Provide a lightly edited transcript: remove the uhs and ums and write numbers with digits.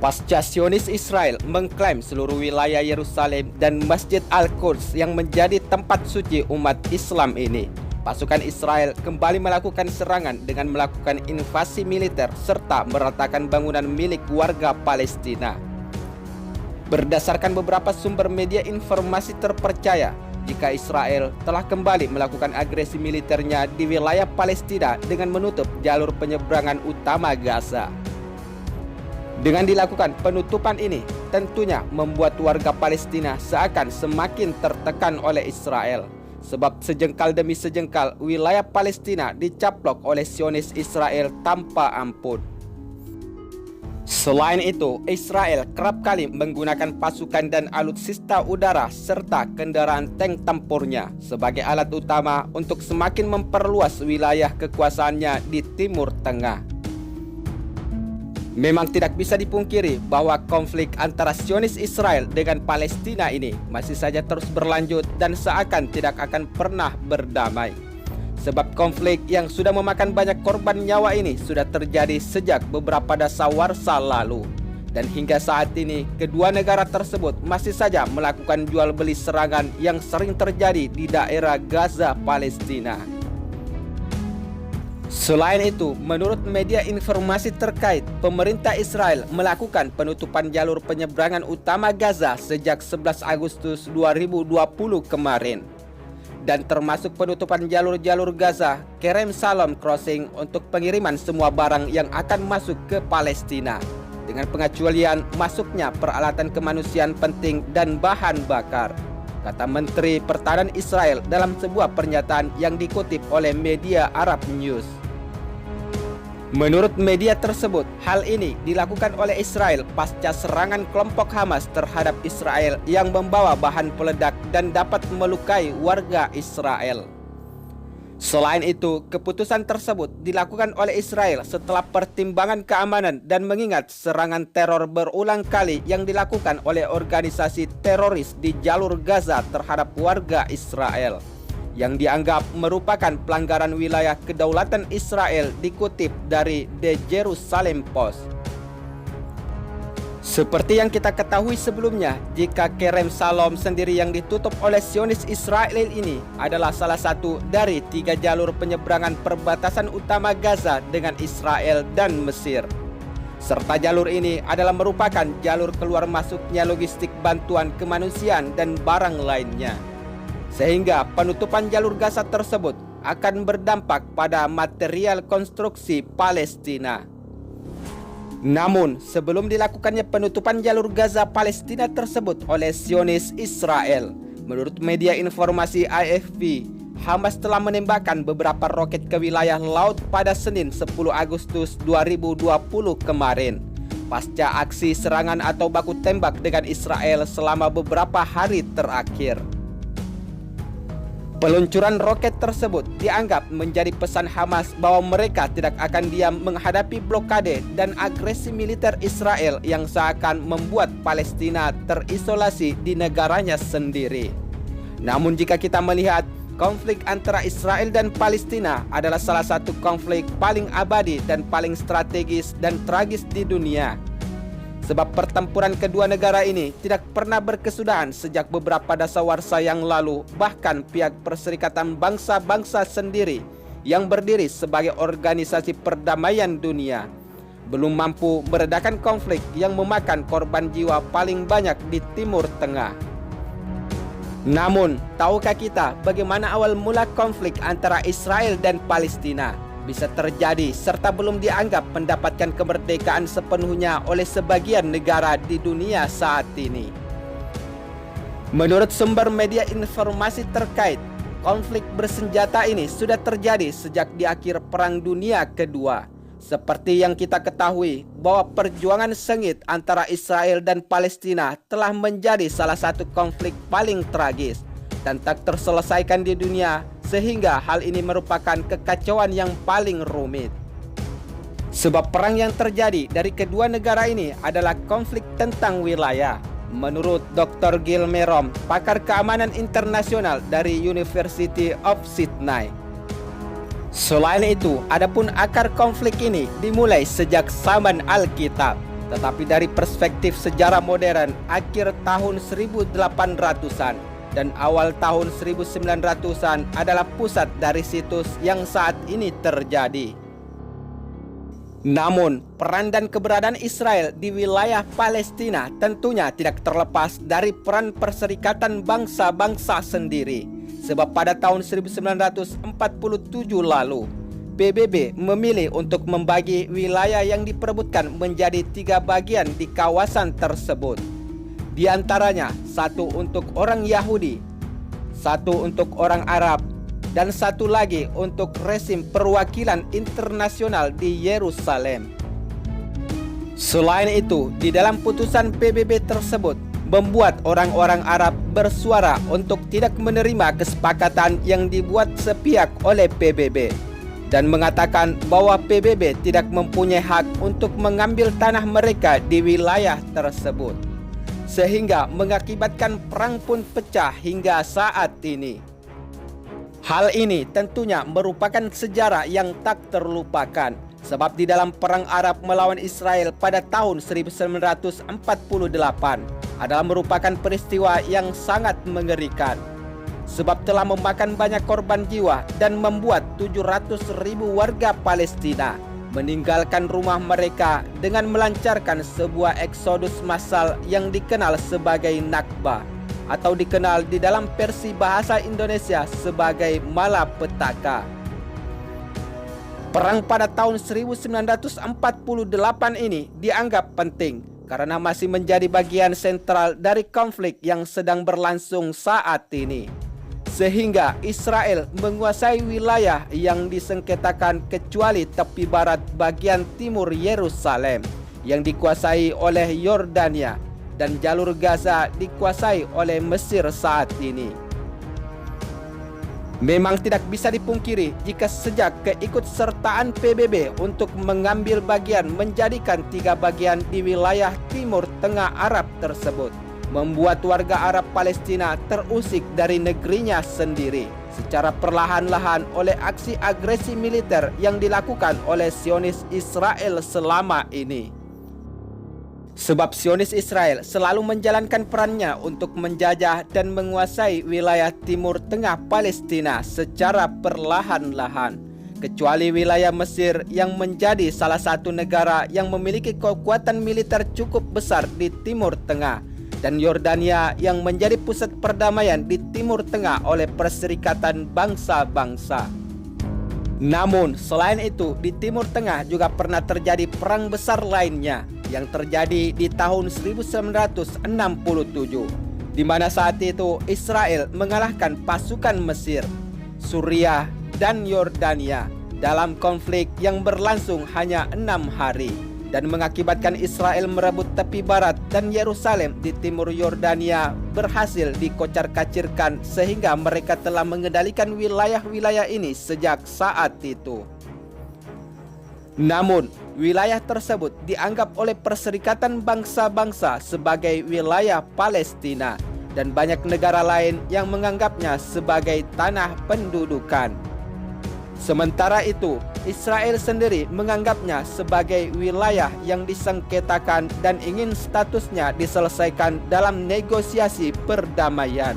Pasca Zionis Israel mengklaim seluruh wilayah Yerusalem dan Masjid Al-Quds yang menjadi tempat suci umat Islam ini, pasukan Israel kembali melakukan serangan dengan melakukan invasi militer serta meratakan bangunan milik warga Palestina. Berdasarkan beberapa sumber media informasi terpercaya, jika Israel telah kembali melakukan agresi militernya di wilayah Palestina dengan menutup jalur penyeberangan utama Gaza. Dengan dilakukan penutupan ini, tentunya membuat warga Palestina seakan semakin tertekan oleh Israel. Sebab sejengkal demi sejengkal wilayah Palestina dicaplok oleh Zionis Israel tanpa ampun. Selain itu, Israel kerap kali menggunakan pasukan dan alutsista udara serta kendaraan tank tempurnya sebagai alat utama untuk semakin memperluas wilayah kekuasaannya di Timur Tengah. Memang tidak bisa dipungkiri bahwa konflik antara Zionis Israel dengan Palestina ini masih saja terus berlanjut dan seakan tidak akan pernah berdamai. Sebab konflik yang sudah memakan banyak korban nyawa ini sudah terjadi sejak beberapa dasawarsa lalu. Dan hingga saat ini, kedua negara tersebut masih saja melakukan jual beli serangan yang sering terjadi di daerah Gaza, Palestina. Selain itu, menurut media informasi terkait, pemerintah Israel melakukan penutupan jalur penyeberangan utama Gaza sejak 11 Agustus 2020 kemarin. Dan termasuk penutupan jalur-jalur Gaza, Kerem Shalom Crossing untuk pengiriman semua barang yang akan masuk ke Palestina, dengan pengecualian masuknya peralatan kemanusiaan penting dan bahan bakar, kata Menteri Pertahanan Israel dalam sebuah pernyataan yang dikutip oleh media Arab News. Menurut media tersebut, hal ini dilakukan oleh Israel pasca serangan kelompok Hamas terhadap Israel yang membawa bahan peledak dan dapat melukai warga Israel. Selain itu, keputusan tersebut dilakukan oleh Israel setelah pertimbangan keamanan dan mengingat serangan teror berulang kali yang dilakukan oleh organisasi teroris di jalur Gaza terhadap warga Israel, yang dianggap merupakan pelanggaran wilayah kedaulatan Israel, dikutip dari The Jerusalem Post. Seperti yang kita ketahui sebelumnya, jika Kerem Shalom sendiri yang ditutup oleh Zionis Israel ini adalah salah satu dari 3 jalur penyeberangan perbatasan utama Gaza dengan Israel dan Mesir. Serta jalur ini adalah merupakan jalur keluar masuknya logistik bantuan kemanusiaan dan barang lainnya. Sehingga penutupan jalur Gaza tersebut akan berdampak pada material konstruksi Palestina. Namun, sebelum dilakukannya penutupan jalur Gaza Palestina tersebut oleh Zionis Israel, menurut media informasi AFP, Hamas telah menembakkan beberapa roket ke wilayah laut pada Senin 10 Agustus 2020 kemarin, pasca aksi serangan atau baku tembak dengan Israel selama beberapa hari terakhir. Peluncuran roket tersebut dianggap menjadi pesan Hamas bahwa mereka tidak akan diam menghadapi blokade dan agresi militer Israel yang seakan membuat Palestina terisolasi di negaranya sendiri. Namun jika kita melihat, konflik antara Israel dan Palestina adalah salah satu konflik paling abadi dan paling strategis dan tragis di dunia. Sebab pertempuran kedua negara ini tidak pernah berkesudahan sejak beberapa dasawarsa yang lalu. Bahkan pihak Perserikatan Bangsa-Bangsa sendiri yang berdiri sebagai organisasi perdamaian dunia belum mampu meredakan konflik yang memakan korban jiwa paling banyak di Timur Tengah. Namun, tahukah kita bagaimana awal mula konflik antara Israel dan Palestina bisa terjadi serta belum dianggap mendapatkan kemerdekaan sepenuhnya oleh sebagian negara di dunia saat ini? Menurut sumber media informasi terkait, konflik bersenjata ini sudah terjadi sejak di akhir Perang Dunia Kedua. Seperti yang kita ketahui bahwa perjuangan sengit antara Israel dan Palestina telah menjadi salah satu konflik paling tragis dan tak terselesaikan di dunia, sehingga hal ini merupakan kekacauan yang paling rumit. Sebab perang yang terjadi dari kedua negara ini adalah konflik tentang wilayah. Menurut Dr. Gil Merom, pakar keamanan internasional dari University of Sydney. Selain itu, adapun akar konflik ini dimulai sejak zaman Alkitab, Tetapi dari perspektif sejarah modern akhir tahun 1800-an dan awal tahun 1900-an adalah pusat dari situs yang saat ini terjadi. Namun, peran dan keberadaan Israel di wilayah Palestina tentunya tidak terlepas dari peran Perserikatan Bangsa-Bangsa sendiri. Sebab pada tahun 1947 lalu, PBB memilih untuk membagi wilayah yang diperebutkan menjadi 3 bagian di kawasan tersebut. Di antaranya, 1 untuk orang Yahudi, 1 untuk orang Arab, dan 1 lagi untuk rezim perwakilan internasional di Yerusalem. Selain itu, di dalam putusan PBB tersebut membuat orang-orang Arab bersuara untuk tidak menerima kesepakatan yang dibuat sepihak oleh PBB dan mengatakan bahwa PBB tidak mempunyai hak untuk mengambil tanah mereka di wilayah tersebut, sehingga mengakibatkan perang pun pecah hingga saat ini. Hal ini tentunya merupakan sejarah yang tak terlupakan, sebab di dalam Perang Arab melawan Israel pada tahun 1948 adalah merupakan peristiwa yang sangat mengerikan, sebab telah memakan banyak korban jiwa dan membuat 700.000 warga Palestina meninggalkan rumah mereka dengan melancarkan sebuah eksodus massal yang dikenal sebagai Nakba, atau dikenal di dalam versi bahasa Indonesia sebagai malapetaka. Perang pada tahun 1948 ini dianggap penting karena masih menjadi bagian sentral dari konflik yang sedang berlangsung saat ini, sehingga Israel menguasai wilayah yang disengketakan kecuali tepi barat bagian timur Yerusalem yang dikuasai oleh Yordania, dan jalur Gaza dikuasai oleh Mesir saat ini. Memang tidak bisa dipungkiri jika sejak keikutsertaan PBB untuk mengambil bagian menjadikan 3 bagian di wilayah Timur Tengah Arab tersebut membuat warga Arab Palestina terusik dari negerinya sendiri secara perlahan-lahan oleh aksi agresi militer yang dilakukan oleh Zionis Israel selama ini. Sebab Zionis Israel selalu menjalankan perannya untuk menjajah dan menguasai wilayah Timur Tengah Palestina secara perlahan-lahan, kecuali wilayah Mesir yang menjadi salah satu negara yang memiliki kekuatan militer cukup besar di Timur Tengah, dan Yordania yang menjadi pusat perdamaian di Timur Tengah oleh Perserikatan Bangsa-Bangsa. Namun, selain itu, di Timur Tengah juga pernah terjadi perang besar lainnya yang terjadi di tahun 1967, di mana saat itu Israel mengalahkan pasukan Mesir, Suriah, dan Yordania dalam konflik yang berlangsung hanya 6 hari dan mengakibatkan Israel merebut tepi barat dan Yerusalem di timur Yordania berhasil dikocar-kacirkan sehingga mereka telah mengendalikan wilayah-wilayah ini sejak saat itu. Namun, wilayah tersebut dianggap oleh Perserikatan Bangsa-Bangsa sebagai wilayah Palestina dan banyak negara lain yang menganggapnya sebagai tanah pendudukan. Sementara itu, Israel sendiri menganggapnya sebagai wilayah yang disengketakan dan ingin statusnya diselesaikan dalam negosiasi perdamaian.